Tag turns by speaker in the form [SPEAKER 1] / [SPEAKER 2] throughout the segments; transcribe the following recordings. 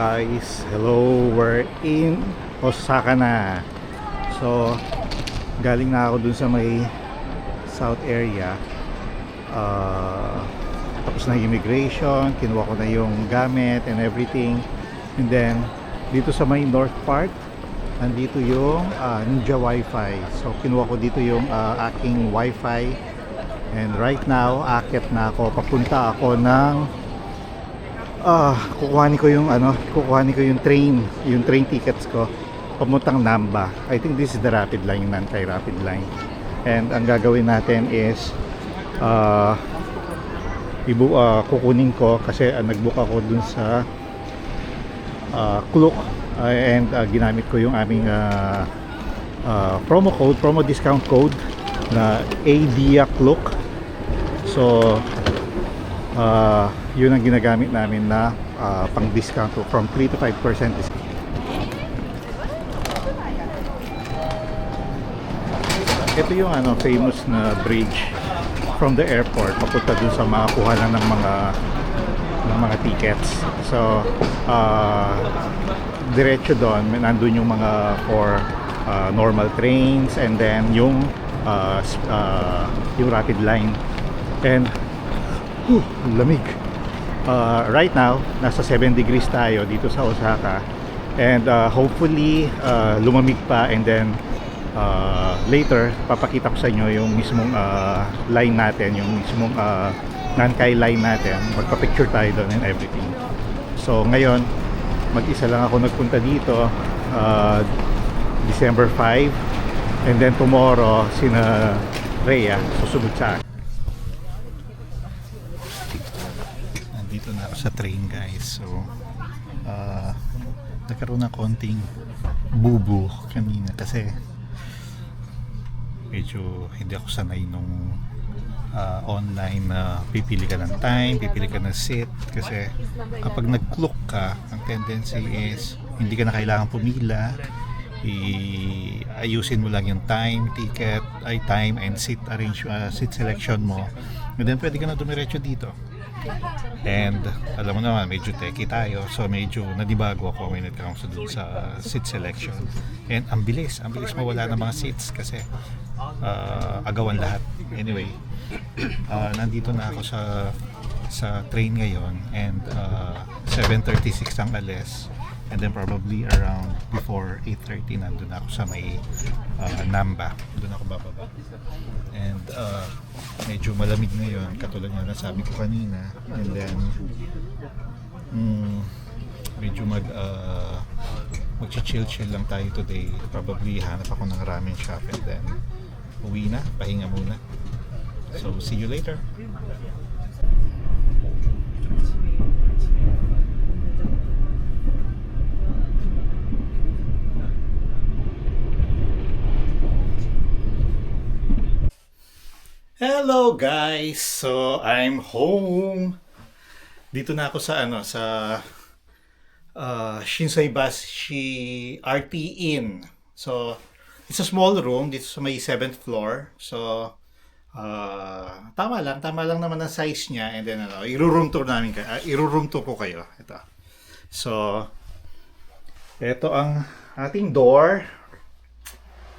[SPEAKER 1] guys, hello, we're in Osaka na. So galing na ako dun sa may south area. Tapos na immigration, kinuha ko na yung gamit and everything. And then dito sa may north part, nandito yung Ninja Wi-Fi. So kinuha ko dito yung aking Wi-Fi. And right now, akit na ako, papunta ako ng kukuhanin ko yung train tickets ko pamuntang Namba. I think this is the rapid line, yung Nankai rapid line. And ang gagawin natin is kukunin ko kasi nag-book ako dun sa Klook, and ginamit ko yung aming promo discount code na ADIA Klook. So yun ang ginagamit namin na pang discount from 3 to 5% discount. Ito yung famous na bridge from the airport papunta dun sa makakuha lang ng mga tickets. So diretso doon nandun yung mga for normal trains, and then yung rapid line. And lamig. Right now nasa 7 degrees tayo dito sa Osaka, and hopefully lumamig pa, and then later papakita ko sa inyo yung mismong line natin, yung mismong Nankai line natin. Magpa-picture tayo doon and everything. So ngayon mag-isa lang ako nagpunta dito, December 5, and then tomorrow sina Rhea susunod sa akin. Nandito na ako sa train, guys. So nagkaroon ng konting bubu kanina kasi medyo hindi ako sanay nung online na pipili ka ng time, pipili ka ng seat. Kasi kapag nag-clock ka, ang tendency is hindi ka na kailangan pumila, ayusin mo lang yung time and seat selection mo, and then pwede ka na dumiretso dito. And alam mo naman, medyo techie tayo, so medyo nadibago ako when it comes to sa seat selection. And ang bilis mawala ng mga seats kasi agawan lahat. Anyway, nandito na ako sa train ngayon, and 7:36 ang alis, and then probably around before 8:30 nandun ako sa may Namba. Doon ako bababa. And medyo malamig ngayon, katulad nga na sabi ko kanina. And then medyo mag-chill lang tayo today. Probably hanap ako ng ramen shop, and then uwi na, pahinga muna. So see you later. Hello guys! So I'm home. Dito na ako sa Shinsaibashi RT Inn. So it's a small room dito sa may 7th floor. So tama lang naman ang size niya. And then i-room tour ko kayo. Ito. So ito ang ating door.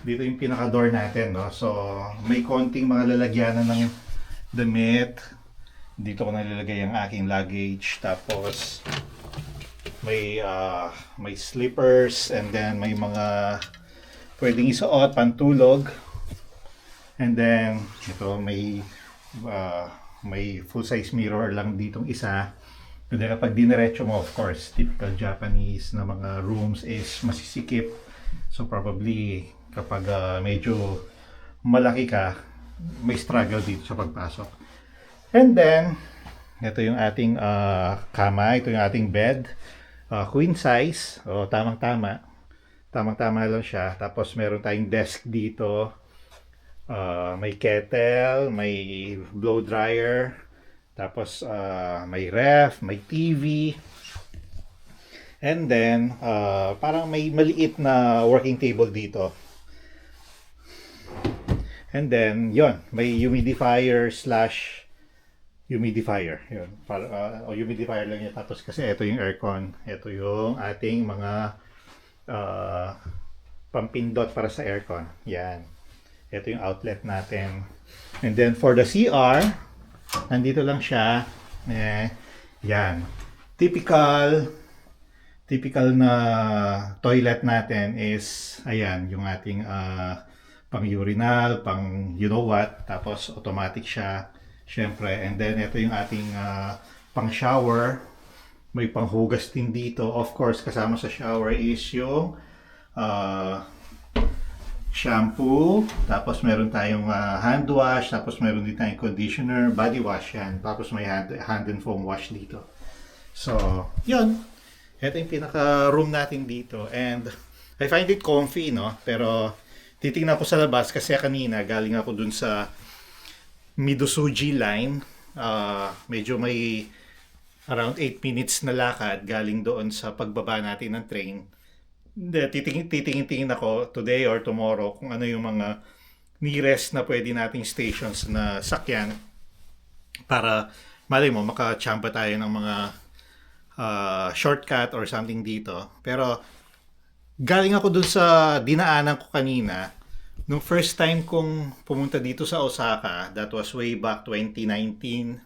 [SPEAKER 1] Dito yung pinaka-door natin, no? So may konting mga lalagyanan ng damit. Dito ko nalalagay ang aking luggage. Tapos may slippers, and then may mga pwedeng isuot, pantulog. And then ito may full-size mirror lang ditong isa. And then kapag diniretso mo, of course, typical Japanese na mga rooms is masisikip. So probably kapag medyo malaki ka, may struggle dito sa pagpasok. And then ito yung ating kama, ito yung ating bed, queen size, tamang-tama lang siya. Tapos meron tayong desk dito, may kettle, may blow dryer, tapos may ref, may TV, and then parang may maliit na working table dito. And then yon, may humidifier slash humidifier. Yun. Para, humidifier lang yun. Tapos kasi ito yung aircon. Ito yung ating mga uh, pampindot para sa aircon. Yan. Ito yung outlet natin. And then for the CR, nandito lang siya. Yan. Typical na toilet natin is, ayan, yung ating pang urinal, pang you know what. Tapos automatic siya. Syempre, and then ito yung ating pang shower. May panghugas din dito. Of course, kasama sa shower is yung uh, shampoo. Tapos meron tayong hand wash. Tapos meron din tayong conditioner, body wash yan. Tapos may hand and foam wash dito. So, yun. Ito yung pinaka-room natin dito. And I find it comfy, no? Pero titingnan ko sa labas kasi kanina galing ako dun sa Midosuji line, medyo may around 8 minutes na lakad galing doon sa pagbaba natin ng train. Titingin ako today or tomorrow kung ano yung mga nearest na pwede nating stations na sakyan para malay mo makachamba tayo ng mga shortcut or something dito. Pero galing ako dun sa dinaanan ko kanina. Nung first time kong pumunta dito sa Osaka, that was way back 2019.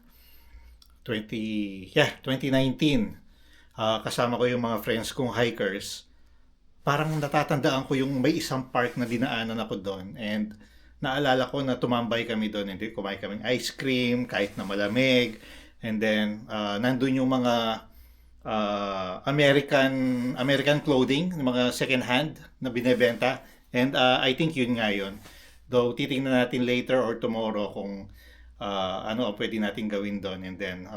[SPEAKER 1] Kasama ko yung mga friends kong hikers. Parang natatandaan ko yung may isang park na dinaanan ako doon. And naalala ko na tumambay kami doon. And kumain kaming ice cream, kahit na malamig. And then, nandun yung mga American clothing, mga second hand na binebenta. And I think yun nga yun. Though titingnan natin later or tomorrow kung ano ang pwede natin gawin doon. And then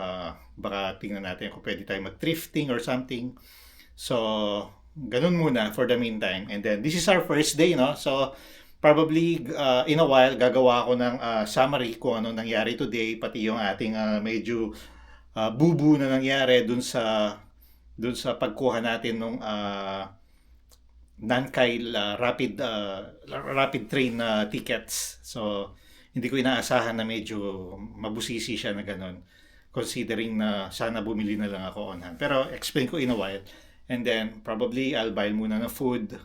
[SPEAKER 1] baka tingnan natin kung pwede tayo mag-thrifting or something. So, ganun muna for the meantime. And then this is our first day, no? So, probably in a while gagawa ako ng summary kung ano nangyari today. Pati yung ating medyo bubu na nangyari dun sa pagkuha natin nung Nankai rapid train tickets. So, hindi ko inaasahan na medyo mabusisi siya na ganun. Considering na sana bumili na lang ako on hand. Pero explain ko in a while. And then, probably I'll buy muna ng food.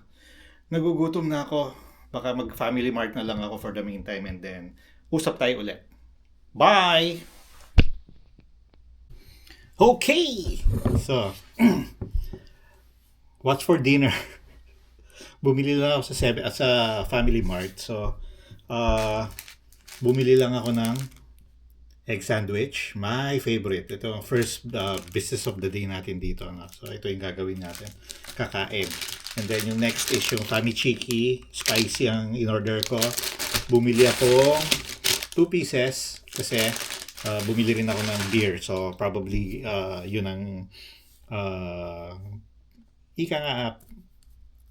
[SPEAKER 1] Nagugutom na ako. Baka mag-family mart na lang ako for the meantime. And then, usap tayo ulit. Bye! Okay! So, what's for dinner? Bumili lang ako sa Family Mart. So, bumili lang ako ng egg sandwich. My favorite. Ito ang first business of the day natin dito. No? So, ito yung gagawin natin. Kakain. And then, yung next is yung Famichiki. Spicy ang in-order ko. Bumili ako 2 pieces kasi bumili rin ako ng beer. So, probably yun ang ika nga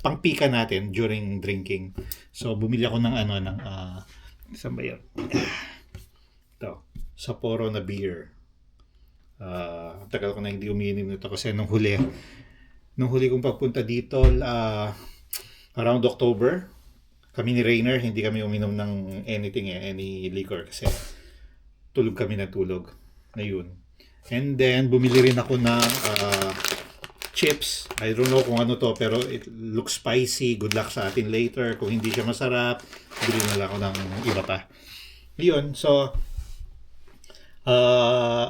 [SPEAKER 1] pangpika natin during drinking. So, bumili ako ng saan ba yun? Ito, Sapporo na beer. Tagal ko na hindi umiinom nito kasi nung huli kong pagpunta dito, around October, kami ni Rainer, hindi kami uminom ng anything, any liquor kasi tulog kami na tulog. Na yun. And then, bumili rin ako ng chips. I don't know kung ano to, pero it looks spicy. Good luck sa atin later. Kung hindi siya masarap, bili na lang ako ng iba pa. Yun. So,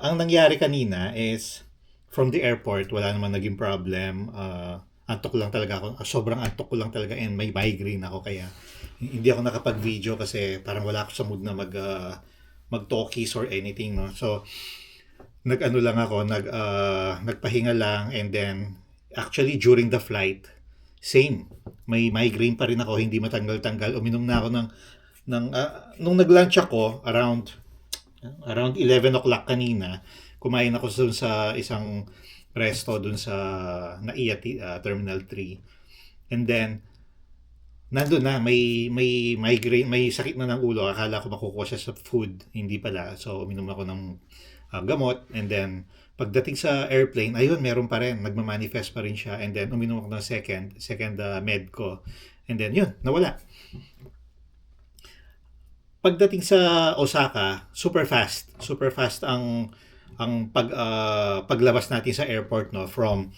[SPEAKER 1] ang nangyari kanina is, from the airport, wala naman naging problem. Antok lang talaga ako. Sobrang antok ko lang talaga and may migraine ako. Kaya, hindi ako nakapag-video kasi parang wala ako sa mood na mag-talkies or anything. No? So, nag-ano lang ako, nagpahinga lang, and then actually during the flight, same. May migraine pa rin ako, hindi matanggal-tanggal. Uminom na ako nung nag-lunch ako around 11 o'clock kanina, kumain ako dun sa isang resto dun sa Naiya Terminal 3. And then nandun na, may migraine, may sakit na ng ulo. Akala ko makukuha siya sa food, hindi pala. So uminom ako ng gamot, and then pagdating sa airplane, ayun, meron pa rin, nagmamanifest pa rin siya, and then uminom ako ng second med ko, and then yun, nawala. pagdating sa Osaka, super fast. Super fast ang paglabas natin sa airport, no, from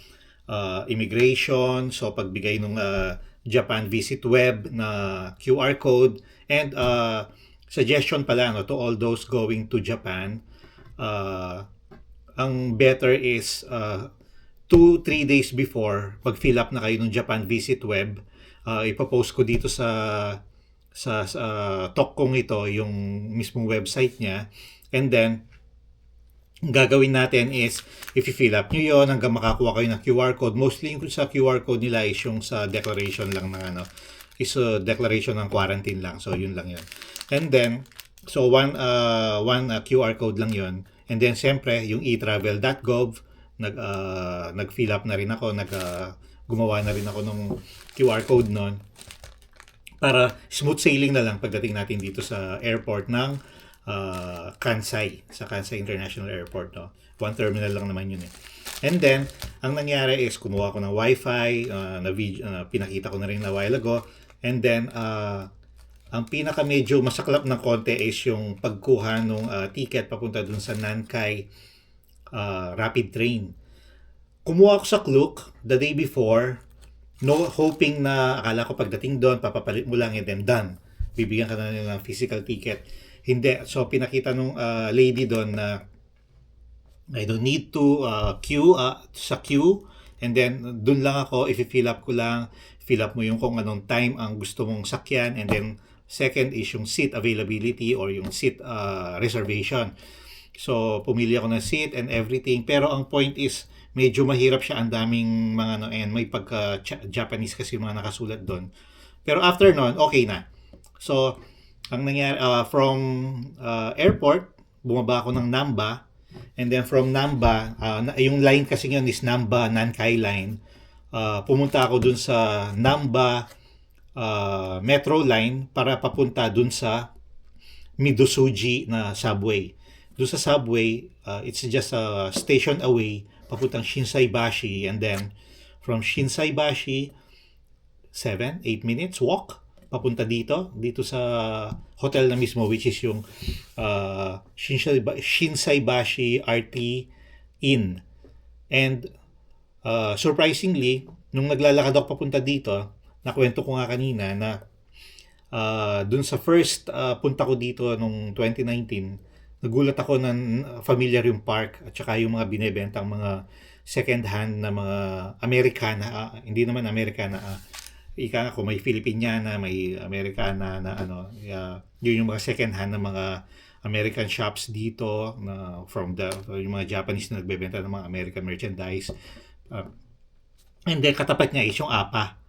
[SPEAKER 1] immigration, so pagbigay ng Japan Visit Web na QR code, and suggestion pala, no, to all those going to Japan, ang better is 2-3 days before, pag fill up na kayo ng Japan Visit Web, ipopost ko dito sa talk kong ito yung mismong website niya, and then ang gagawin natin is i-fill up nyo yon hanggang makakuha kayo ng QR code. Mostly yung sa QR code nila is yung sa declaration lang ng is a declaration ng quarantine lang, so yun lang yun. And then so one QR code lang yun, and then siyempre yung etravel.gov, nag-fill up na rin ako, gumawa na rin ako ng QR code nun para smooth sailing na lang pagdating natin dito sa airport ng Kansai, sa Kansai International Airport, no. One terminal lang naman yun eh. And then ang nangyari is kumuha ko ng wifi, pinakita ko na rin na while ago, and then ang pinaka medyo masaklap ng konti is yung pagkuha ng ticket papunta dun sa Nankai rapid train. Kumuha ako sa Klook the day before, no, hoping na akala ko pagdating doon papapalit mo lang and then done, bibigyan ka na ng physical ticket. Hindi. So pinakita nung lady doon na I don't need to queue sa queue, and then doon lang ako, i-fill up ko lang, fill up mo yung kung anong time ang gusto mong sakyan, and then second is yung seat availability or yung seat reservation. So pumili ako ng seat and everything, pero ang point is medyo mahirap siya, ang daming mga and may pagka Japanese kasi mga nakasulat doon. Pero after nun, okay na. So ang nangyari, from airport, bumaba ako ng Namba, and then from Namba, yung line kasi yun is Namba Nankai line, pumunta ako dun sa Namba metro line para papunta dun sa Midosuji na subway. Dun sa subway, it's just a station away, papuntang Shinsaibashi, and then from Shinsaibashi, 7-8 minutes walk papunta dito sa hotel na mismo, which is yung Shinsaibashi RT Inn. And surprisingly, nung naglalakad ako papunta dito, nakwento ko nga kanina na dun sa first punta ko dito nung 2019, nagulat ako na familiar yung park at saka yung mga binebentang mga second hand na mga Americana, hindi naman Americana, ika ko may Filipiniana, may Americana na yun yung mga second hand na mga American shops dito na from yung mga Japanese na nagbebenta ng mga American merchandise. And then katapat niya is yung APA.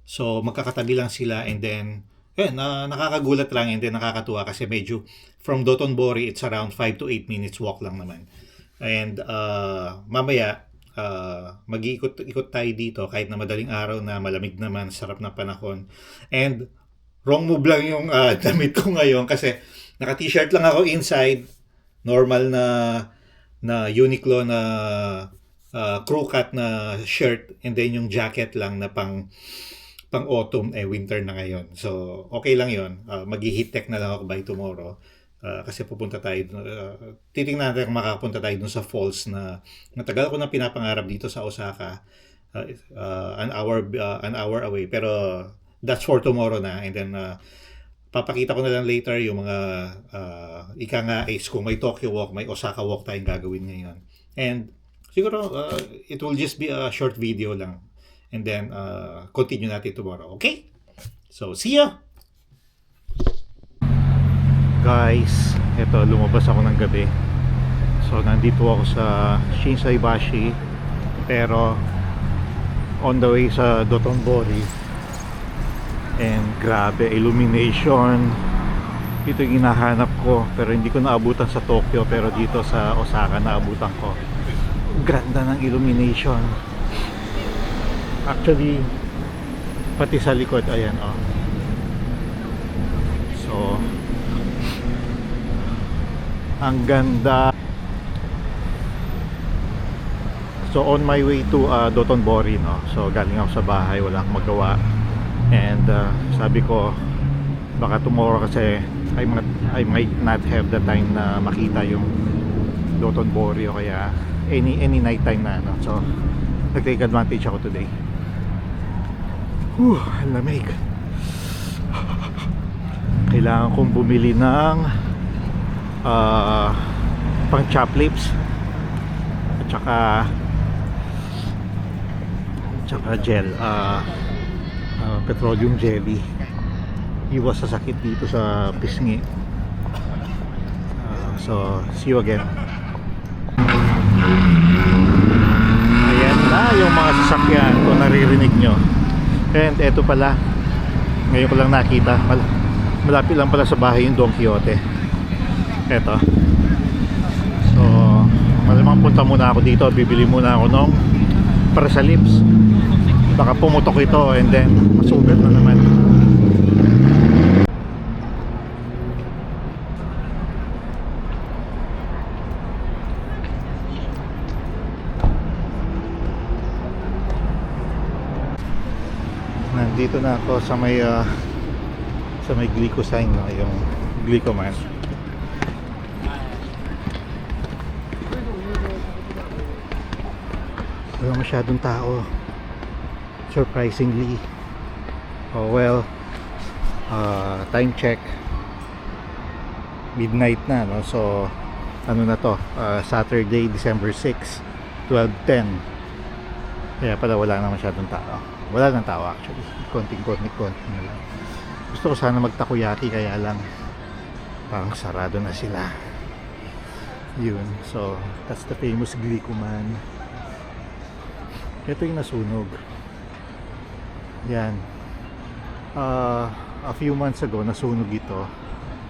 [SPEAKER 1] So magkakatabi lang sila, and then nakakagulat lang, and then nakakatuwa kasi medyo from Dotonbori it's around 5 to 8 minutes walk lang naman. And mamaya mag-iikot tayo dito kahit na madaling araw na, malamig naman, sarap na panahon. And wrong move lang yung damit ko ngayon kasi naka-t-shirt lang ako inside, normal na Uniqlo na crew cut na shirt, and then yung jacket lang na pang autumn, winter na ngayon. So okay lang yun, mag-heat tech na lang ako by tomorrow. Kasi pupunta tayo, titingnan natin kung makakapunta tayo dun sa falls na matagal ko na pinapangarap dito sa Osaka, an hour away, pero that's for tomorrow na. And then papakita ko na lang later yung mga ika nga is kung may Tokyo Walk, may Osaka Walk tayong gagawin ngayon. And siguro it will just be a short video lang, and then continue natin tomorrow. Okay? So see ya! Guys, eto, lumabas ako ng gabi. So nandito ako sa Shinsaibashi, pero on the way sa Dotonbori. And grabe, illumination. Ito yung hinahanap ko, pero hindi ko naabutan sa Tokyo, pero dito sa Osaka naabutan ko. Ganda ng illumination. Actually, pati sa likod, ayan oh. So ang ganda. So on my way to Dotonbori, no. So galing ako sa bahay, wala akong magawa. And sabi ko baka tomorrow kasi I might not have the time na makita yung Doton Borio, kaya any night time na ano. So nag-take advantage ako today. Ang lamig. Kailangan kong bumili ng pang chop lips at saka gel, petroleum jelly. Iwas sa sakit dito sa pisngi. So see you again. Ayan na yung mga sasakyan kung naririnig nyo. And eto pala, ngayon ko lang nakita, malapit lang pala sa bahay yung Don Quixote. Eto. So malamang punta muna ako dito, bibili muna ako nung para sa lips. Baka pumutok ito and then masugat na naman. Nandito na ako sa may Glicosign, no? Yung Glicoman. Wala masyadong tao, surprisingly. Oh well, time check, midnight na, no? So ano na to, Saturday, December 6, 12:10. Kaya pala wala na masyadong tao. Wala nang tao actually, konting na lang. Gusto ko sana magtakoyaki, kaya lang parang sarado na sila. Yun, so that's the famous Glicoman. Ito yung nasunog. Yan, a few months ago nasunog ito,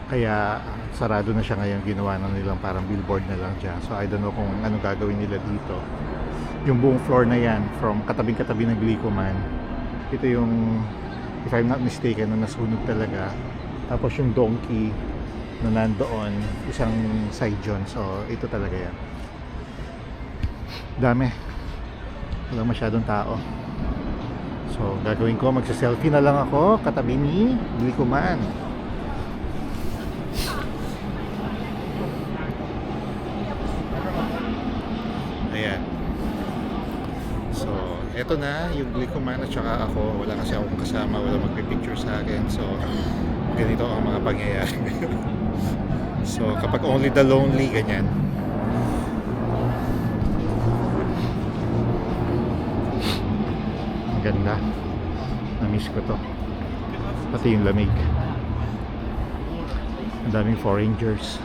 [SPEAKER 1] kaya sarado na siya ngayon. Ginawa na nilang parang billboard na lang dyan. So I don't know kung anong gagawin nila dito. Yung buong floor na yan, from katabing-katabi ng Glicoman, ito yung, if I'm not mistaken, na nasunog talaga. Tapos yung donkey na nandoon, isang side yun. So ito talaga yan. Dami, wala masyadong tao. So gagawin ko, magsa-selfie na lang ako katabi ni Glicoman. Ayan. So eto na yung Glicoman at saka ako. Wala kasi akong kasama, wala magpipicture sa akin. So ganito ang mga pangyayari. So kapag only the lonely, ganyan. Ang ganda, na-miss ko to. Pati yung lamig, ang daming foreigners.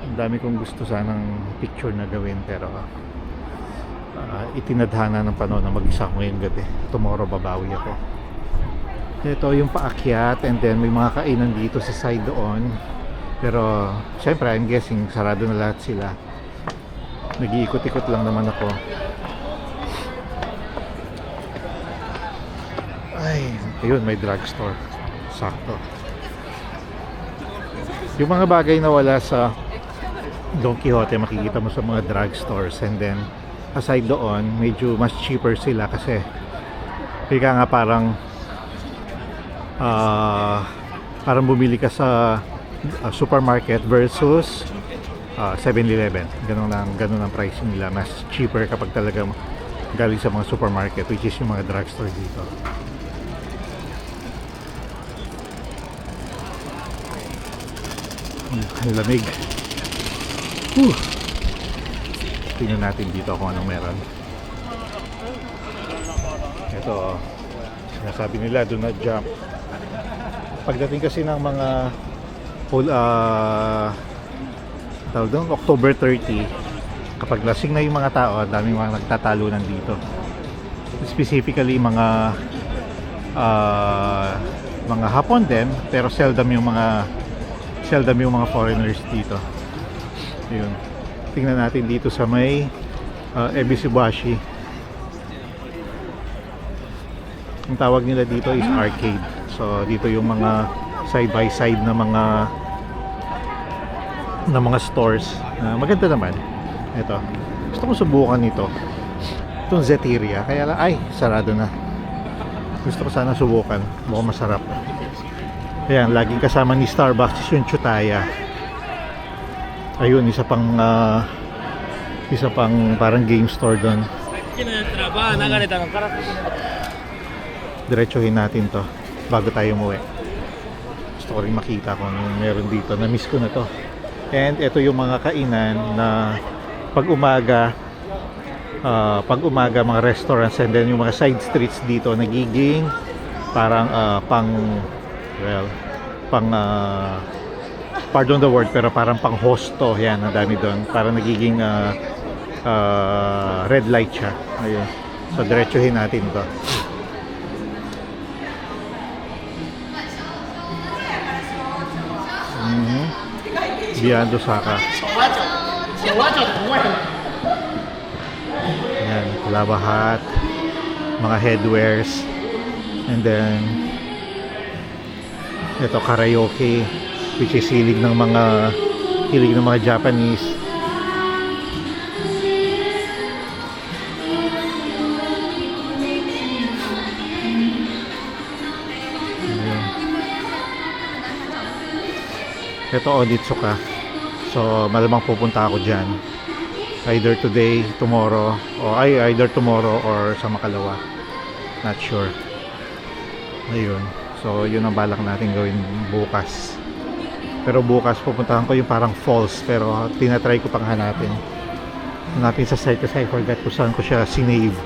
[SPEAKER 1] Ang dami kong gusto sanang picture na gawin, pero itinadhana ng panahon na mag-isa ko ngayong gabi. Tomorrow babawi ako. Ito yung paakyat, and then may mga kainan dito sa side doon, pero syempre I'm guessing sarado na lahat sila. Nag-iikot-ikot lang naman ako. Ay, ayun, may drugstore. Sakto. Yung mga bagay na wala sa Don Quixote, makikita mo sa mga drugstores. And then aside doon, medyo mas cheaper sila kasi kaya nga parang bumili ka sa supermarket versus 7-Eleven. Ganun ang pricing nila. Mas cheaper kapag talaga galing sa mga supermarket, which is yung mga drugstore dito. Ang lamig. Tingnan natin dito kung anong meron. Ito, sinasabi nila do not jump. Pagdating kasi ng mga tawag doon, October 30, kapag lasing na yung mga tao, daming mga nagtatalunan dito. Specifically mga Hapon din, pero seldom yung mga foreigners dito. Ayun. Tingnan natin dito sa may Ebisubashi. Ang tawag nila dito is arcade. So dito yung mga side by side na mga stores. Maganda naman. Ito. Gusto ko subukan ito. Itong Zeteria. Kaya lang, ay, sarado na. Gusto ko sana subukan. Mukhang masarap. Ayan, laging kasama ni Starbucks is yung chutaya. Ayun, isa pang parang game store doon. Diretsuhin natin to bago tayo umuwi. Gusto ko rin makita kung anong meron dito. Na-miss ko na to. And ito yung mga kainan na pag umaga mga restaurants, and then yung mga side streets dito nagiging parang pardon the word, pero parang pang hosto. Yan, ang dami doon. Parang nagiging red light siya. Ayun. So diretsuhin natin to. Beyond Osaka. Ayan, labahat, mga headwears, and then ito karaoke, which is hilig ng mga Japanese. Ayan. Ito Onitsuka. So malamang pupunta ako dyan. Either today, tomorrow, either tomorrow or sa makalawa. Not sure. Ayun. So yun ang balak natin gawin bukas. Pero bukas pupuntahan ko yung parang falls, pero tinatry ko pang hanapin sa site kasi I forgot kung saan ko siya sinave.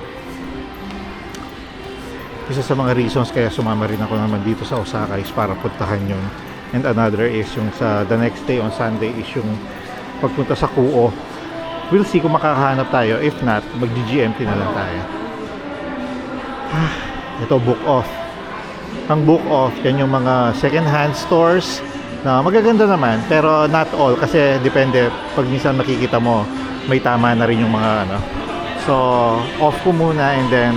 [SPEAKER 1] Isa sa mga reasons kaya sumama rin ako naman dito sa Osaka is para puntahan yun. And another is yung the next day on Sunday is yung pagpunta sa Kuo. We'll see kung makakahanap tayo. If not, mag-GMT na lang tayo. Ito, book off. Ang book off, yan yung mga second-hand stores na magaganda naman, pero not all kasi depende. Pag minsan makikita mo, may tama na rin yung mga ano. So, off ko muna and then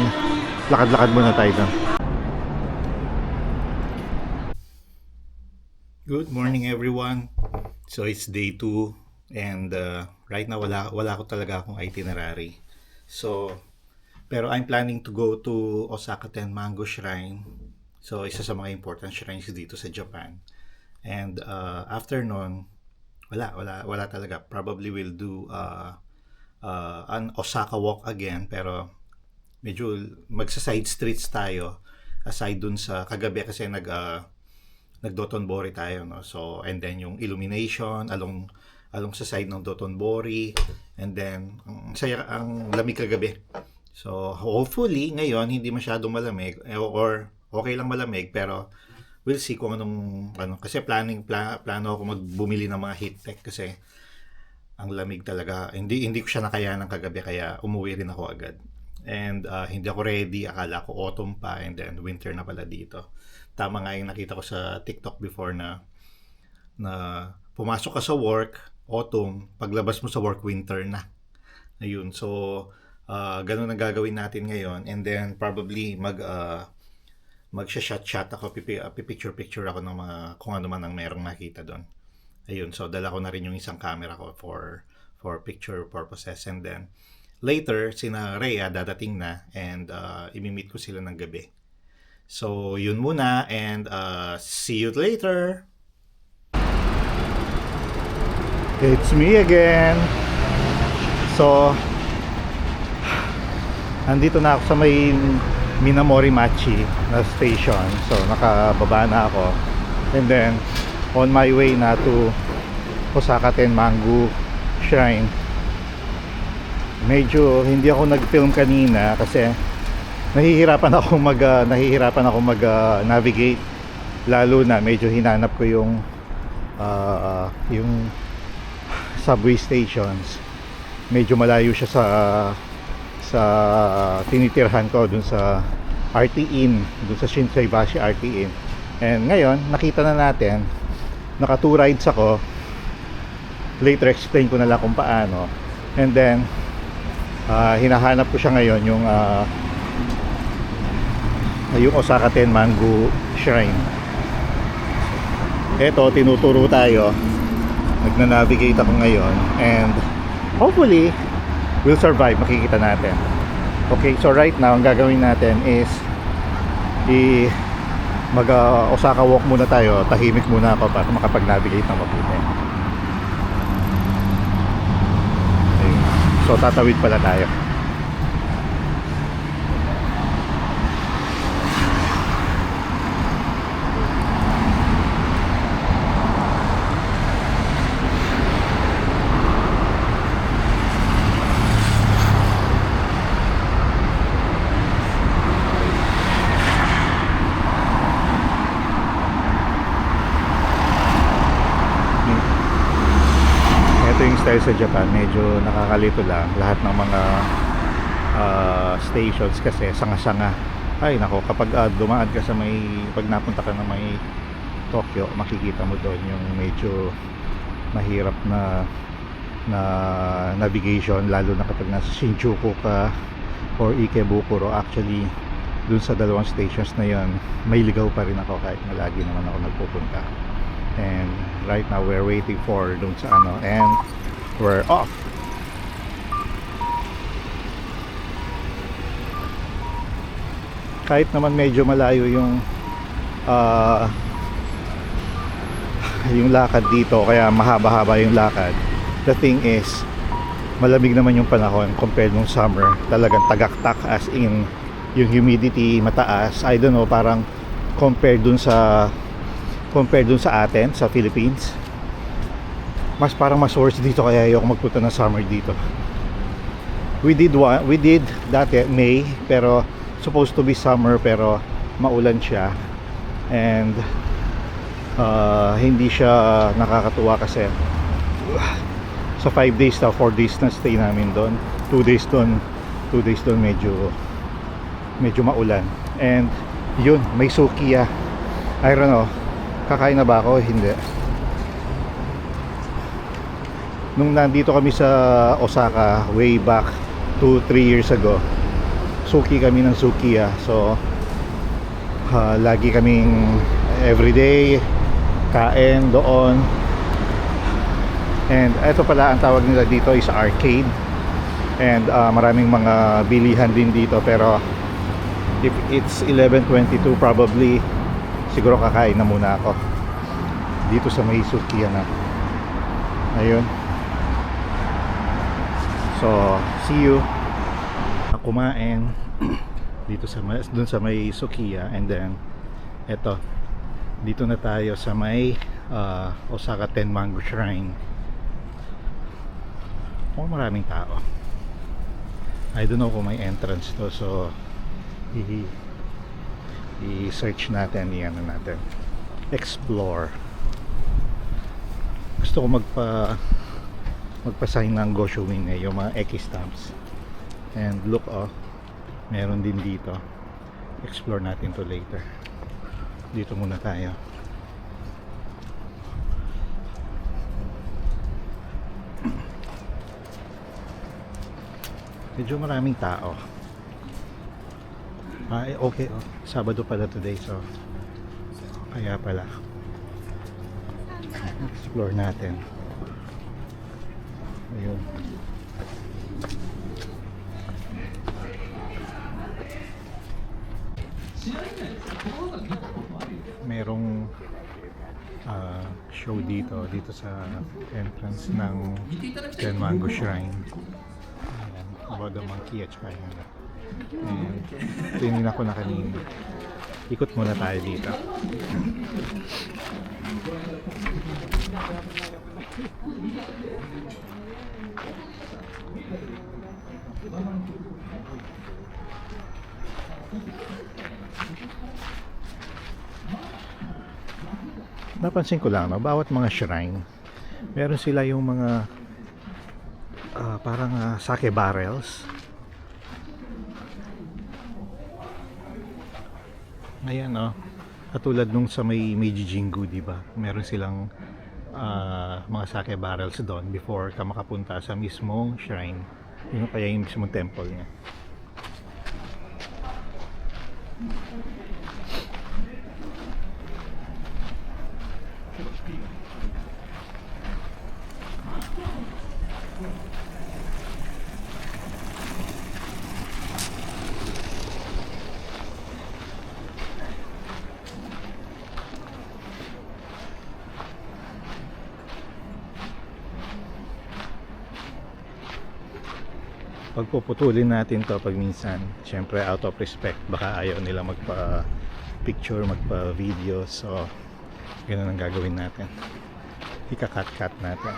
[SPEAKER 1] lakad-lakad muna tayo doon. Good morning everyone. So it's day 2 and right now wala ko talaga akong itinerary. So pero I'm planning to go to Osaka Tenmango Shrine. So isa sa mga important shrines dito sa Japan. And after nun, wala talaga. Probably will do an Osaka walk again, pero medyo magsa-side streets tayo aside dun sa kagabi kasi nag-Dotonbori tayo, no? So, and then yung illumination along sa side ng Dotonbori, and then ang lamig kagabi. So, hopefully ngayon hindi masyadong malamig or okay lang malamig, pero we'll see kung ano kasi plano ako magbumili ng mga heat tech kasi ang lamig talaga. Hindi ko siya nakayanan kagabi kaya umuwi rin ako agad. And hindi ako ready, akala ko autumn pa and then winter na pala dito. Tama nga yung nakita ko sa TikTok before na pumasok ka sa work, autumn, paglabas mo sa work, winter na. Ayun, so ganun ang gagawin natin ngayon, and then probably magsha-shot ako, picture ako ng mga kung ano man ang merong nakita doon. Ayun, so dala ko na rin yung isang camera ko for picture purposes, and then later sina Rhea dadating na and imi-meet ko sila ng gabi. So, yun muna and see you later. It's me again. So, andito na ako sa may Minamori-machi na station. So, nakababa na ako. And then, on my way na to Osaka Tenmango Shrine. Medyo hindi ako nag-film kanina kasi nahihirapan ako mag navigate, lalo na medyo hinanap ko yung subway stations. Medyo malayo siya sa tinitirhan ko dun sa RT Inn, dun sa Shinsaibashi RT Inn. And ngayon nakita na natin, naka 2 rides ako. Later explain ko na lang kung paano. And then hinahanap ko siya ngayon yung Osaka Tenmango Shrine. Eto, tinuturo tayo. Nagna-navigate ako ngayon and hopefully we'll survive, makikita natin. Okay, so right now ang gagawin natin is mag Osaka walk muna tayo, tahimik muna ako para makapag-navigate na mabuti. Ayun. So tatawid pala tayo. Ito yung style sa Japan, medyo nakakalito lang lahat ng mga stations kasi sanga-sanga. Ay nako, kapag dumaan ka sa may, pag napunta ka na may Tokyo, makikita mo doon yung medyo mahirap na navigation, lalo na kapag nasa Shinjuku ka or Ikebukuro. Actually dun sa dalawang stations na yon, may ligaw pa rin ako kahit na lagi naman ako nagpupunta. And right now we're waiting for dun sa ano, and we're off. Kahit naman medyo malayo yung lakad dito, kaya mahaba-haba yung lakad, the thing is malamig naman yung panahon compared nung summer. Talagang tagaktak, as in yung humidity mataas. I don't know, parang compared dun sa atin sa Philippines, parang mas worse dito, kaya ayoko magpunta ng summer dito. We did dati May, pero supposed to be summer pero maulan siya, and hindi siya nakakatuwa kasi sa 5 days na 4 days na stay namin doon, 2 days doon medyo maulan. And yun, may sukiya. I don't know, kakain na ba ako? Hindi. Nung nandito kami sa Osaka way back 2-3 years ago, suki kami ng sukiya. So lagi kaming everyday kain doon. And eto pala, ang tawag nila dito is arcade. And maraming mga bilihan din dito, pero if it's 11:22 probably siguro kakain na muna ako dito sa may sukiya na. Ayun. So, see you. Kumain dito dun sa may sukiya, and then eto, dito na tayo sa may Osaka Tenmangu Shrine. Maraming tao. I don't know kung may entrance to, so i-search natin, explore. Gusto ko magpa-sign ng Goshuin yung mga Eki stamps. And look, meron din dito. Explore natin to later. Dito muna tayo. Medyo maraming tao. Okay, Sabado pala today, so kaya pala. Explore natin. Ayun. Merong show dito sa entrance ng Tenmangu Shrine. Ayan, about the monkey at saka yun. And tingin ako na kanina. Ikot muna tayo dito. Napansin ko lang, bawat mga shrine meron sila yung mga parang sake barrels. Ayan, katulad nung sa may Meiji Jingu, diba? Meron silang mga sake barrels doon before ka makapunta sa mismong shrine, yung kaya yung mismong temple niya. pagpuputulin natin to pag minsan, syempre out of respect, baka ayaw nila magpa picture, magpa video, so ganun ang gagawin natin, ika-cut natin.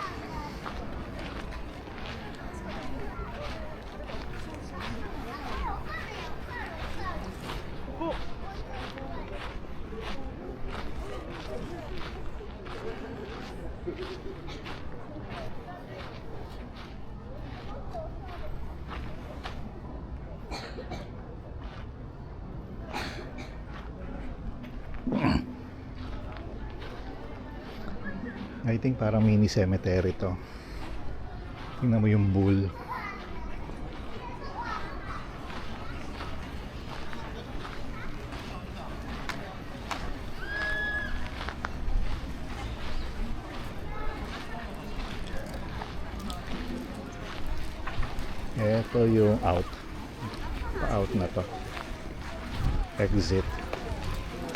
[SPEAKER 1] I think parang mini cemetery to. Tingnan mo yung bull. Ito yung out. Out na to. Exit.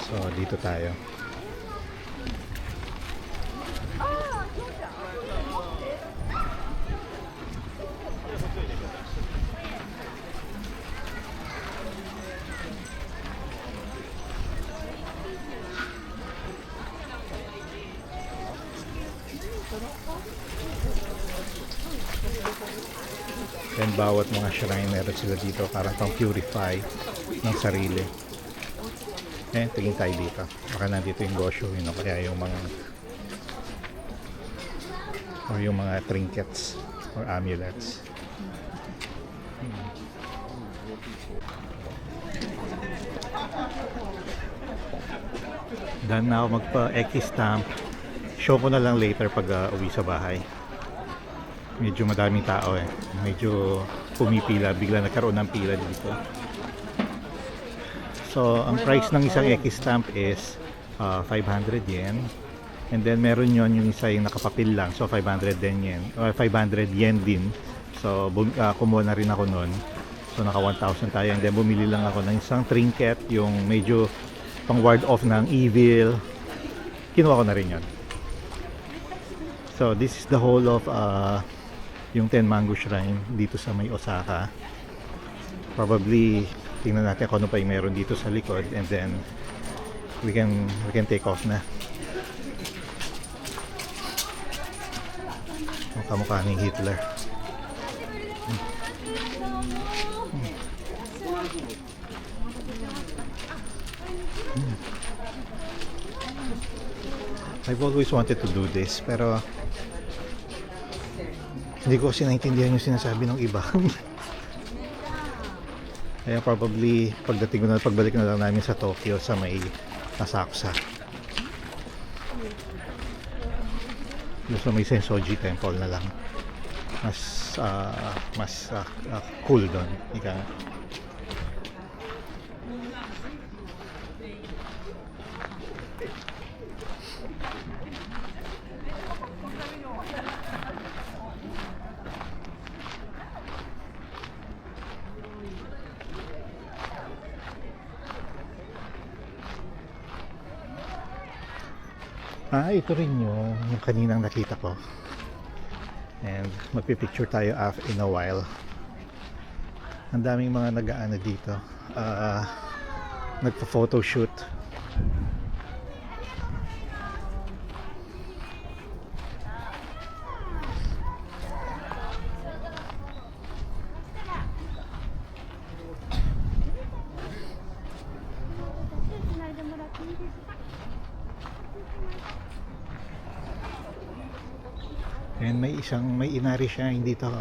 [SPEAKER 1] So dito tayo. And bawat mga shrine meron sila dito parang pang purify ng sarili. Tingin tayo dito, baka nandito yung gosyo, you know, kaya yung mga or yung mga trinkets or amulets. Done na ako magpa-X-stamp. Show ko na lang later pag uwi sa bahay. Medyo madaming tao medyo pumipila, bigla nagkaroon ng pila dito. So ang price ng isang X-stamp is 500 yen, and then meron yon yung isa yung nakapapil lang, so 500 din yen, 500 yen din. So kumuha na rin ako nun, so naka 1,000 tayo, and then bumili lang ako ng isang trinket, yung medyo pang ward off ng evil. Kinuha ko na rin yon. So this is the whole of yung Tenmangu Shrine dito sa may Osaka. Probably tingnan natin kung ano pa yung meron dito sa likod, and then we can take off na. Kamukha ni Hitler. I've always wanted to do this, pero hindi ko kasi naintindihan yung sinasabi ng iba. Kaya probably pagbalik na lang namin sa Tokyo sa may Asakusa. Sa may Sensoji Temple na lang. Mas cool doon. Ika. Ito rin yung kaninang nakita ko. And magpipicture tayo in a while. Ang daming mga nag-aano dito. Nagpa-photoshoot. And may inari siya hindi to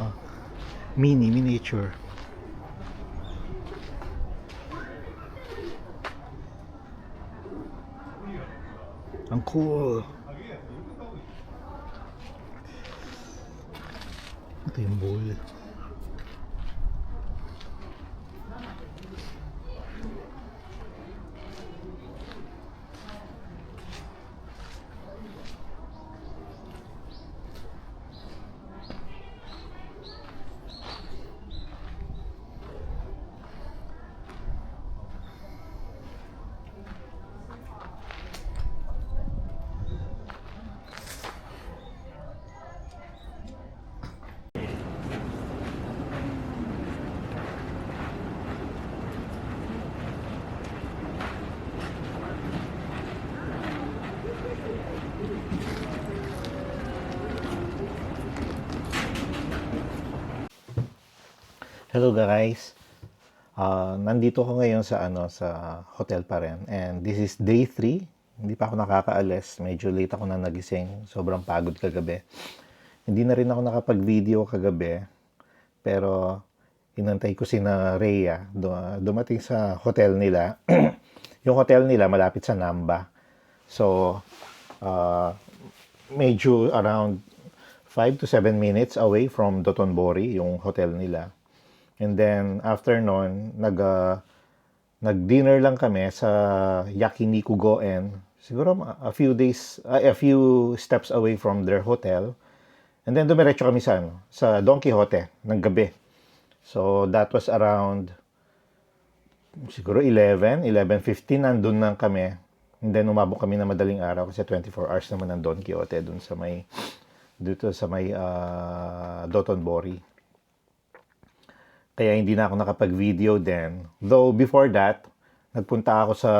[SPEAKER 1] miniature. Ang cool. Ito yung bull. Hello guys. Nandito ko ngayon sa hotel pa rin, and this is day 3. Hindi pa ako nakakaalis. Medyo late ako na nagising. Sobrang pagod kagabi. Hindi na rin ako nakapag-video kagabi, pero inantay ko si na Rhea. Dumating sa hotel nila. Yung hotel nila malapit sa Namba. So, uh, medyo around 5 to 7 minutes away from Dotonbori, yung hotel nila. And then after noon, nag-dinner lang kami sa Yakiniku Goen. Siguro a few steps away from their hotel. And then dumiretso kami sa Don Quixote ng gabi. So that was around siguro 11:15 nandun lang kami. And then umabot kami na madaling araw kasi 24 hours naman ng Don Quixote dun sa may Dotonbori. Kaya hindi na ako nakapag-video din. Though before that, nagpunta ako sa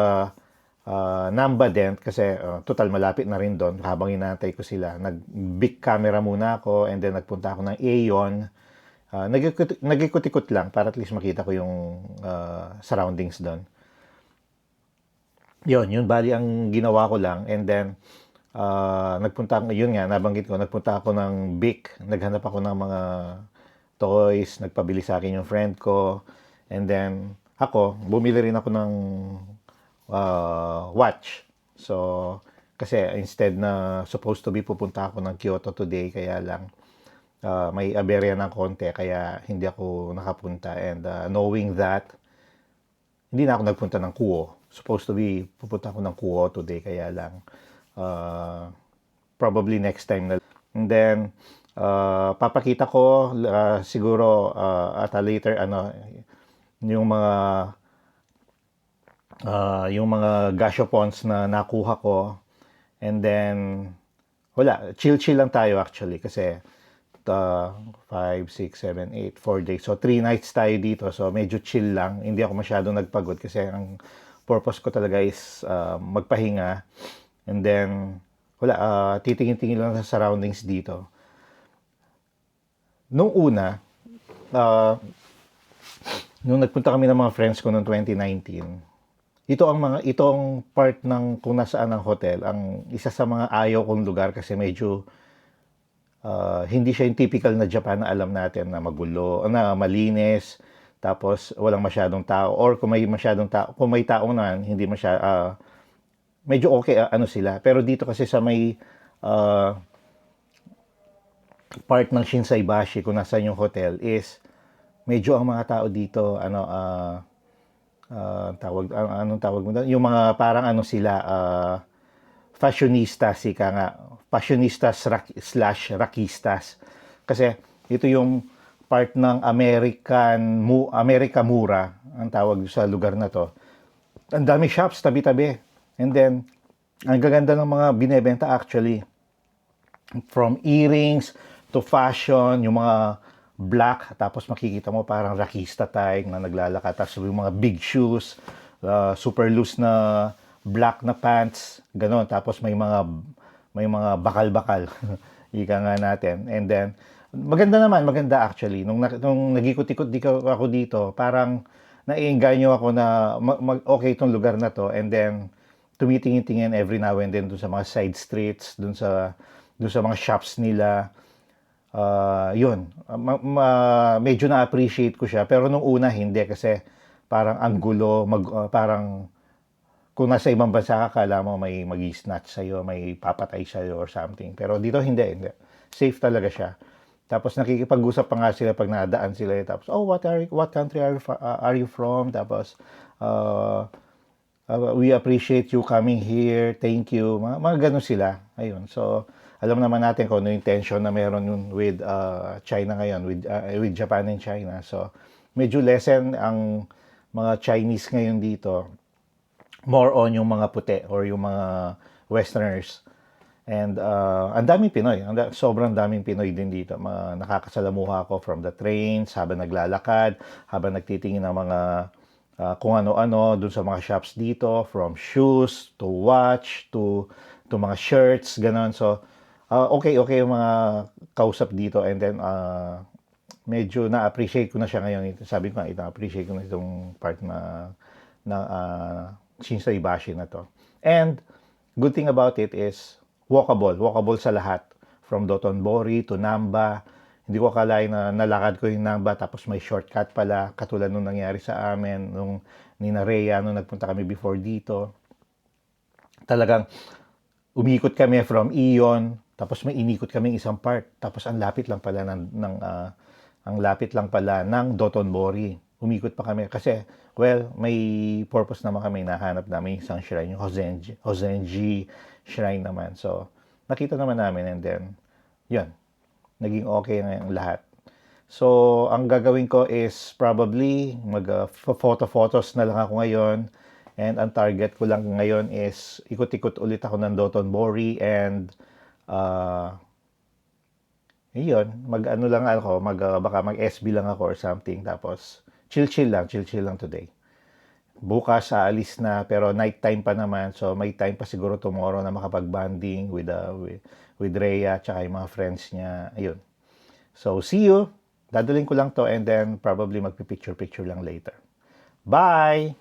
[SPEAKER 1] Namba din kasi total malapit na rin doon habang inaantay ko sila. Nag-big camera muna ako, and then nagpunta ako ng Aeon. Nag-ikot-ikot lang para at least makita ko yung surroundings doon. Yun bali ang ginawa ko lang. And then nabanggit ko, nagpunta ako ng Bic. Naghanap ako ng mga toys, nagpabili sa akin yung friend ko, and then bumili rin ako ng watch. So, kasi instead na supposed to be pupunta ako ng Kyoto today, kaya lang may aberya ng konti, kaya hindi ako nakapunta. And knowing that, hindi na ako nagpunta ng Kuo. Supposed to be pupunta ako ng Kuo today, kaya lang probably next time na. And then papakita ko siguro at a later yung mga gashapons na nakuha ko. And then chill lang tayo actually kasi 5, 6, 7, 8, 4 days. So 3 nights tayo dito. So medyo chill lang. Hindi ako masyadong nagpagod kasi ang purpose ko talaga is magpahinga. And then titingin-tingin lang sa surroundings dito. Nung una, nung nagpunta kami ng mga friends ko noong 2019, itong part ng kung nasaan ang hotel, ang isa sa mga ayaw kong lugar kasi medyo hindi siya yung typical na Japan na alam natin na magulo, na malinis, tapos walang masyadong tao, or kung may masyadong tao, kung may tao naman, hindi medyo okay sila. Pero dito kasi sa may part ng Shinsaibashi kung nasaan yung hotel is medyo ang mga tao dito anong tawag mo doon, yung mga parang sila fashionistas, fashionistas / rakistas, kasi ito yung part ng America Mura ang tawag sa lugar na to. Ang dami shops tabi-tabi, and then ang gaganda ng mga binebenta actually, from earrings to fashion, yung mga black, tapos makikita mo parang rakista type na naglalakad, tapos yung mga big shoes, super loose na black na pants, gano'n, tapos may mga bakal-bakal ika nga natin. And then maganda actually nung nagikot-ikot ako dito, parang naiengganyo ako na okay itong lugar na to. And then tumitingin-tingin every now and then dun sa mga side streets, dun sa mga shops nila. Medyo na-appreciate ko siya, pero nung una hindi, kasi parang ang gulo, parang kung nasa ibang bansa ka, kala mo may mag-snatch sa'yo, may papatay sa'yo or something. Pero dito hindi. Safe talaga siya. Tapos nakikipag-usap pa nga sila pag nadaan sila. Tapos, what country are you from? Tapos, we appreciate you coming here. Thank you. Mga ganun sila. Ayun. So, alam naman natin kung ano yung tension na meron yun with China ngayon, with Japan and China. So, medyo lessen ang mga Chinese ngayon dito. More on yung mga puti or yung mga Westerners. And ang daming Pinoy. Sobrang daming Pinoy din dito. Nakakasalamuha ako from the trains, habang naglalakad, habang nagtitingin ng mga kung ano-ano dun sa mga shops dito, from shoes to watch to mga shirts, ganon. So, okay yung mga kausap dito. And then, medyo na-appreciate ko na siya ngayon. Sabi ko nga, na-appreciate ko na itong part na Shinsei Bashi na to. And good thing about it is walkable sa lahat. From Dotonbori to Namba. Hindi ko akalain na nalakad ko yung Namba tapos may shortcut pala. Katulad nung nangyari sa amin, nung ni Rhea, nung nagpunta kami before dito. Talagang umikot kami from Ion, tapos may inikot kami isang part. Tapos ang lapit lang pala ng Dotonbori. Umikot pa kami kasi, well, may purpose naman kami, nahanap namin isang shrine, yung Hozenji shrine naman. So, nakita naman namin, and then, yun, naging okay ngayon lahat. So, ang gagawin ko is probably mag-photos na lang ako ngayon, and ang target ko lang ngayon is ikot-ikot ulit ako ng Dotonbori, and yun, baka mag-SB lang ako or something, tapos chill lang today. Bukas aalis na, pero night time pa naman, so may time pa siguro tomorrow na makapag-bonding with Rhea tsaka yung mga friends niya. Ayun. So see you. Dadalhin ko lang to, and then probably magpipicture lang later. Bye.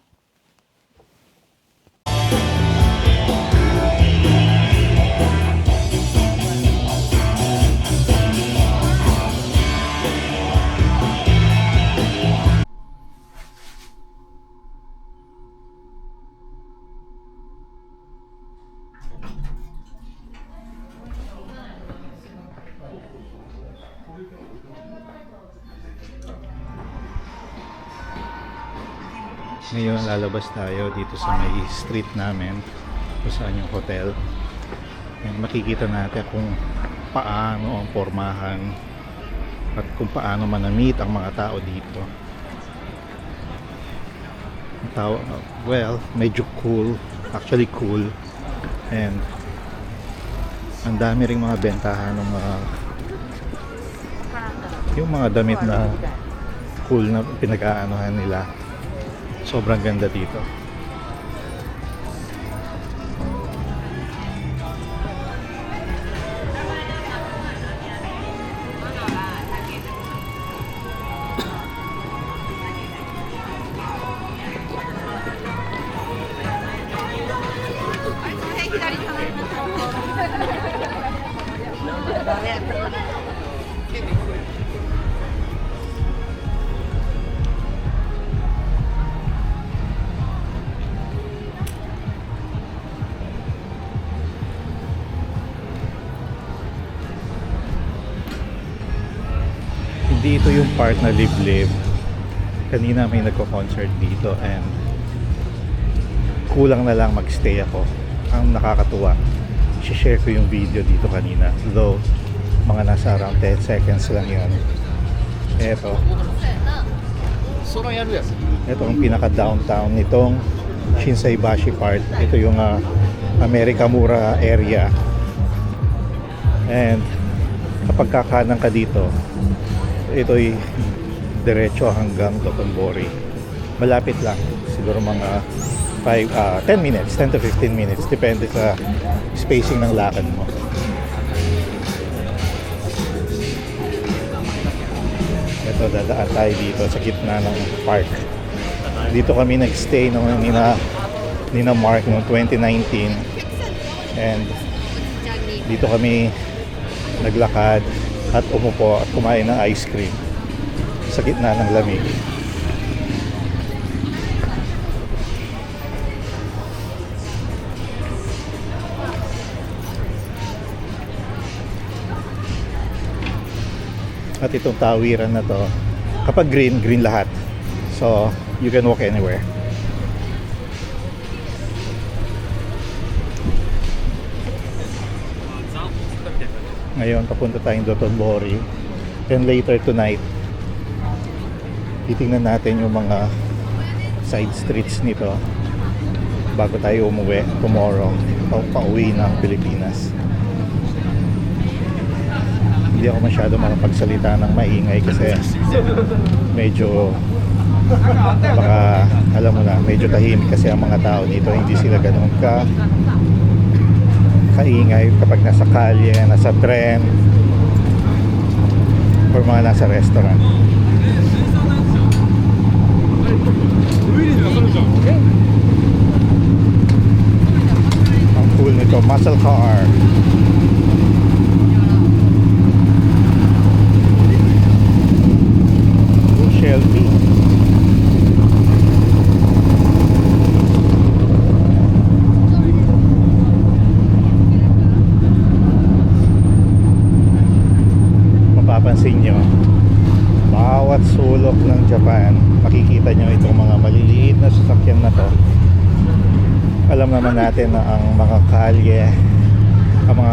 [SPEAKER 1] Ngayon, lalabas tayo dito sa may street namin kung saan yung hotel. And makikita natin kung paano ang pormahan at kung paano manamit ang mga tao dito. Well, medyo cool. Actually cool. And ang dami ring mga bentahan ng yung mga damit na cool na pinag-aanohan nila. Sobrang ganda dito. Dito yung part na live-live. Kanina may nagko-concert dito, and kulang na lang magstay ako. Ang nakakatuwa, share ko yung video dito kanina, though mga nasa around 10 seconds lang yun. Ito ang pinaka-downtown nitong Shinsei Bashi part. Ito yung Amerikamura area, and kapag kakanan ka dito, ito'y diretso hanggang Dotonbori. Malapit lang, siguro mga 10 minutes, 10 to 15 minutes, depende sa spacing ng lakad mo. Ito, dadaan tayo dito sa gitna ng park. Dito kami nag-stay nung nina Mark noong 2019, and dito kami naglakad at umupo at kumain ng ice cream sa gitna ng lamig. At itong tawiran na to, kapag green lahat. So, you can walk anywhere. Ngayon, papunta tayong Dotonbori. And later tonight, titingnan natin yung mga side streets nito bago tayo umuwi tomorrow, pauwi ng Pilipinas. Hindi ako masyado makapagsalita ng maingay kasi medyo baka, alam mo na, medyo tahimik kasi ang mga tao dito. Hindi sila ganun kaingay kapag nasa kalye, nasa tren. or mga nasa restaurant. Ang cool nito, muscle car. Shelby. Mapapansin nyo, bawat sulok ng Japan, makikita nyo itong mga maliliit na sasakyan na to. Alam naman natin na ang mga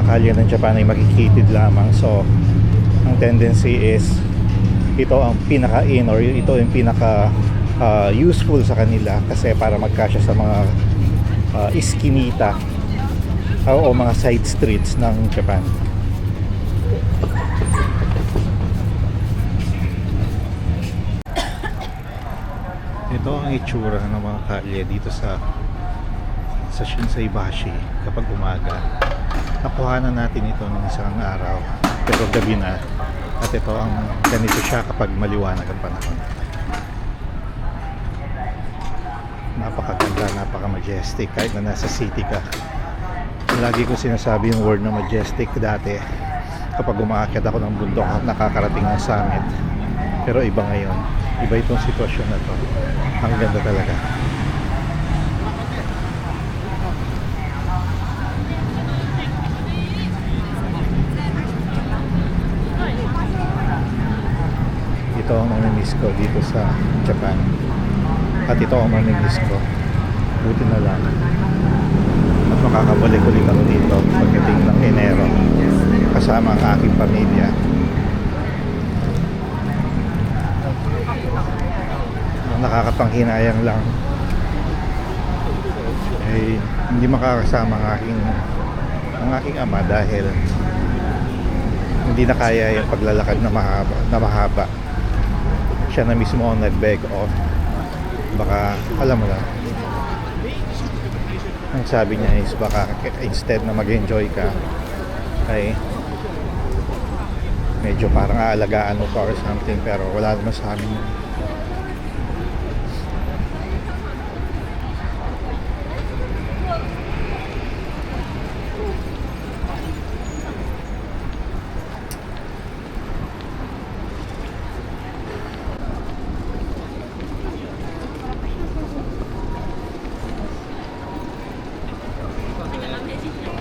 [SPEAKER 1] kalye ng Japan ay makikitid lamang. So ang tendency is ito ang pinaka-in or ito yung pinaka useful sa kanila kasi para magkasya sa mga iskinita o mga side streets ng Japan. Ito ang itsura ng mga kalye dito sa Shinsaibashi kapag umaga. Nakuhanan natin ito ng isang araw pero gabi na, at ito ang ganito siya kapag maliwanag ang panahon. Napakaganda, napaka-majestic kahit na nasa city ka. Lagi ko sinasabi yung word na majestic dati kapag umaakyat ako ng bundok at nakakarating ng summit, pero iba ngayon, iba itong sitwasyon na to. Ang ganda talaga. Ito ang mamimiss ko dito sa Japan, at ito ang mamimiss ko. Buti na lang at makakabalik ulit ako dito pagdating ng Enero kasama ang aking pamilya. Nakakapanghinayang lang ay hindi makakasama ang aking ama dahil hindi na kaya yung paglalakad na mahaba. Siya na mismo ang nag-beg off. Baka, alam mo lang, ang sabi niya is baka instead na mag-enjoy ka ay medyo parang aalagaan mo pa or something, pero wala naman sa amin.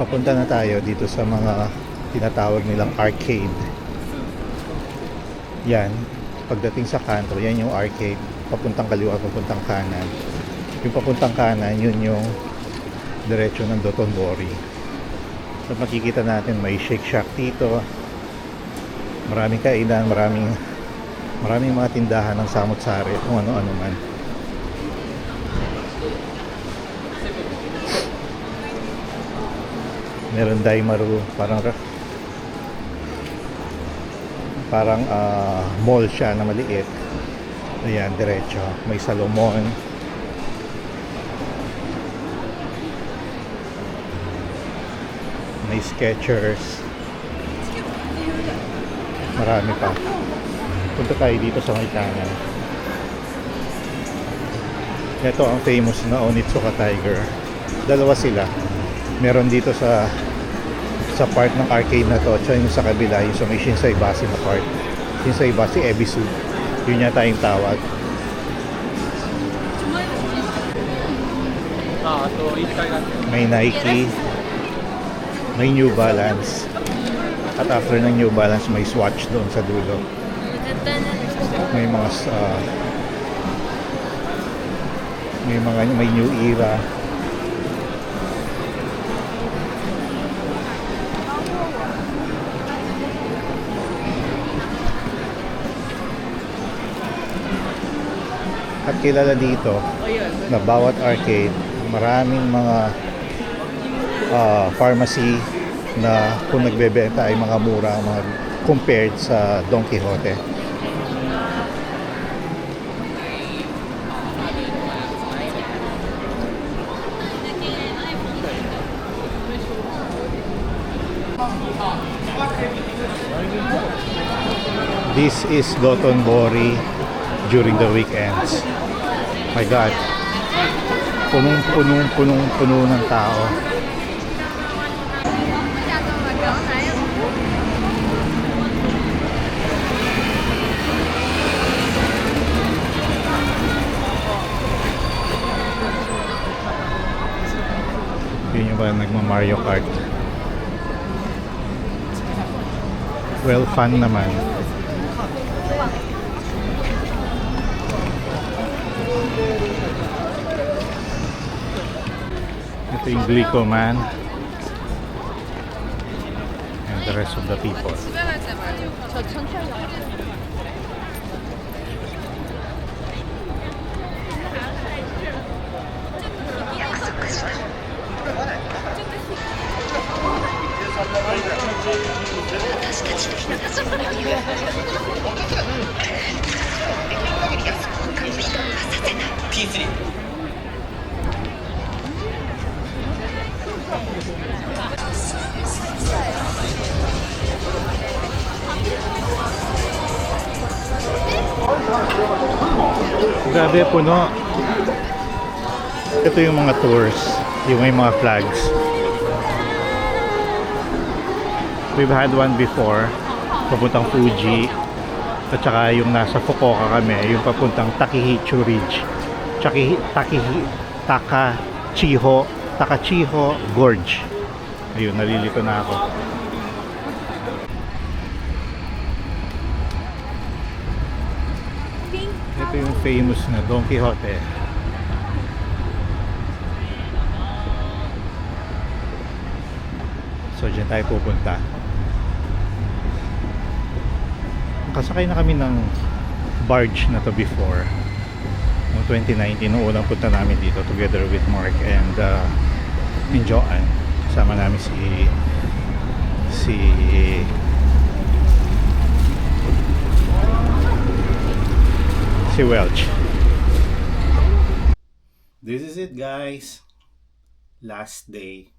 [SPEAKER 1] Papunta na tayo dito sa mga tinatawag nilang arcade. Yan, pagdating sa kanto, yan yung arcade. Papuntang kaliwa, papuntang kanan. Yung papuntang kanan, yun yung diretso ng Dotonbori. So makikita natin may Shake Shack dito. Maraming kainan, maraming mga tindahan ng samut-sari, kung ano-ano man. Meron Daimaru, parang mall siya na maliit. Ayan, diretso. May Salomon. May Skechers. Marami pa. Punta tayo dito sa may kanan. Ito ang famous na Onitsuka Tiger. Dalawa sila. Meron dito sa part ng arcade na to, tsaka yung sa kabila, yung sa may Shinsaibashi na part. Shinsaibashi Ebisu, yun yata yung tawag. May Nike, may New Balance, at after ng New Balance may Swatch doon sa dulo. May New Era. At kilala dito na bawat arcade, maraming mga pharmacy na kung nagbebenta ay mga mura, mga compared sa Don Quixote. This is Dotonbori during the weekends. My God. Punong-puno ng tao. Yun yung ba nagma-Mario Kart. Well, fun naman. Ito yung Glico Man and the rest of the people. Grabe, puno. Ito yung mga tours, yung may mga flags. We've had one before, papuntang Fuji, at saka yung nasa Fukuoka kami, yung papuntang Takihichu Ridge, Takachiho Gorge. Ayun, nalilito na ako. Ito yung famous na Don Quixote. So dyan tayo pupunta. Kasakay na kami ng barge na to before noong 2019, noong unang punta namin dito together with Mark and Joanne. Kasama namin si Welch. This is it, guys. Last day.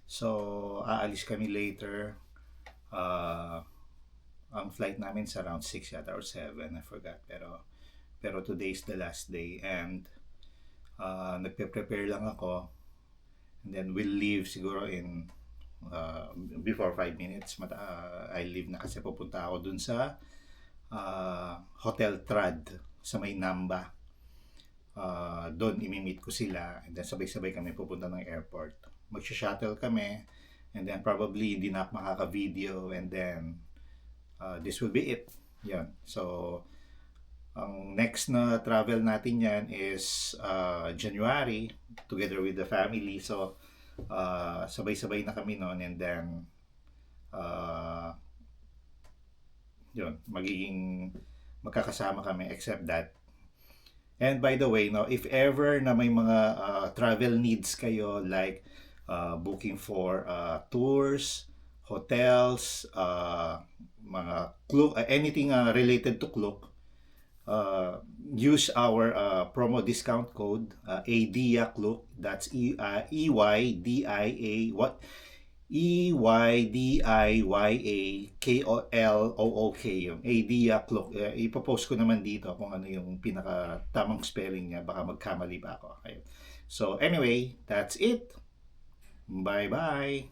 [SPEAKER 1] So aalis kami later. Ang flight namin sa around 6 yata or 7, I forgot, pero today is the last day and nagpe-prepare lang ako and then we'll leave siguro in before 5 minutes. I leave na kasi pupunta ako dun sa Hotel Trad sa may Namba. Doon imi-meet ko sila and then sabay-sabay kami pupunta ng airport. Magsha-shuttle kami and then probably hindi na ako makaka-video and then this will be it. Yan. So, ang next na travel natin yan is January together with the family. So, sabay-sabay na kami noon and then yun, magkakasama kami except that. And by the way, no, if ever na may mga travel needs kayo like booking for tours, hotels, mga anything related to Klook, use our promo discount code EYDIA Klook. That's EYDIYAKOLOOK, yung EYDIA Klook. Ipopost ko naman dito kung ano yung pinaka tamang spelling niya, baka magkamali pa ako. Okay. So anyway, that's it. Bye bye.